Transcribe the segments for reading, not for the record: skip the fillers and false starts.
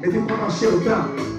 Mettez pas marcher au temps.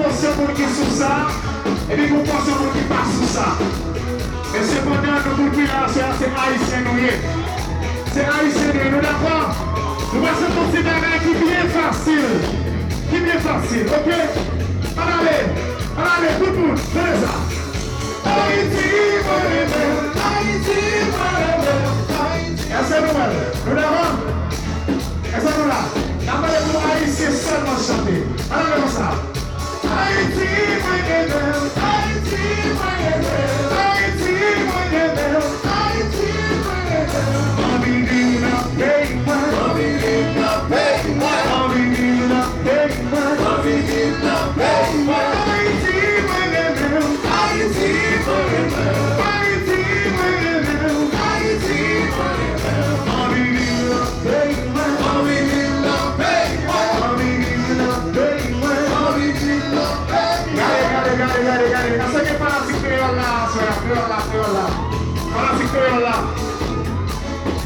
portion pour qui sous ça, et puis une portion pour qui passe sous ça. Mais cependant, nous qui là, c'est haïtien nous. C'est haïtien nous, d'accord? Nous passons pour ces bagages qui bien facile. Qui bien facile, ok? Allez, tout le monde, fais ça. Haïti, Haïti, est-ce que nous l'avons? Est-ce que nous l'avons? D'abord, pour haïtien seulement chanter. Allez, comme ça. Haïti, Haïti, Haïti, Haïti,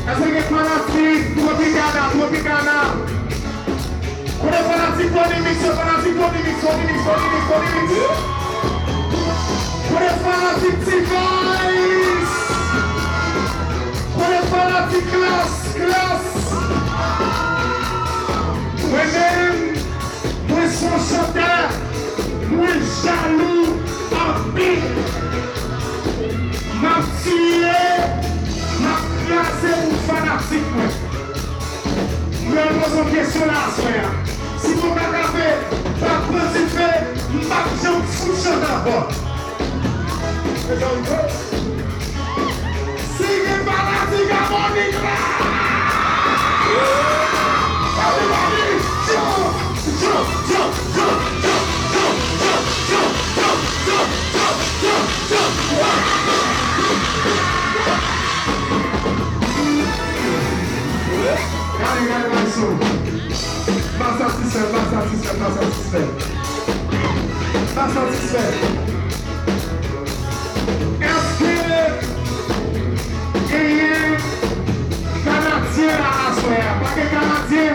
Essa que é fanatique, tropicana. Quando é fanatique, pode mixer. Quando é fanatique, device. Quando é fanatique, classe. Moi-même, moi son chanteur, moi jaloux, en pire. Ma fille. C'est un fanatique. Je me pose une question là, frère. Si vous ne m'avez pas posé, je ne fous pas d'abord. Si vous êtes fanatique, Harmonik là! Regardez ma son. Pas satisfait. Est-ce que il y a Canadien à soir? Pas que Canadien.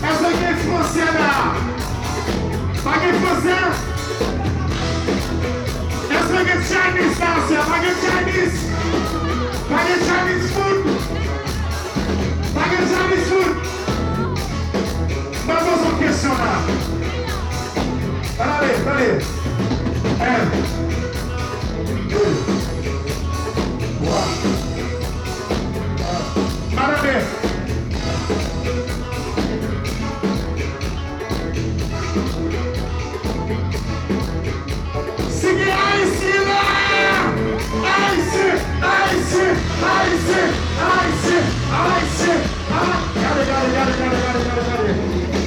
Est-ce que Français là? Pas que Français. Est-ce que Chinese là? Pas que Chinese. Pas de Chinese food. Pas besoin de question là. Allez. 1, 2, 3. Allez. Sigue ici là. Regardez.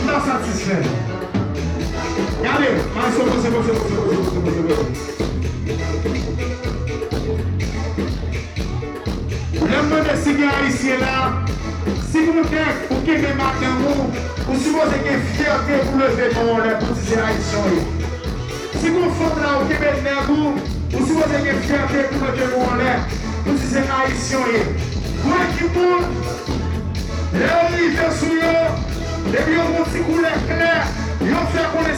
Não satisfait. Regardez, mais você. Lembrando de seguir ici là. Si vous me dites pour que les matins vous supposez que fierté pour lever mon lait pour ces haïtiens. Si vous faites là au Québec, vous supposez que fierté pour lever mon lait pour ces haïtiens. Moi qui monde, les olives sur eux, les biens vont s'y couler clair, ils ont fait qu'on est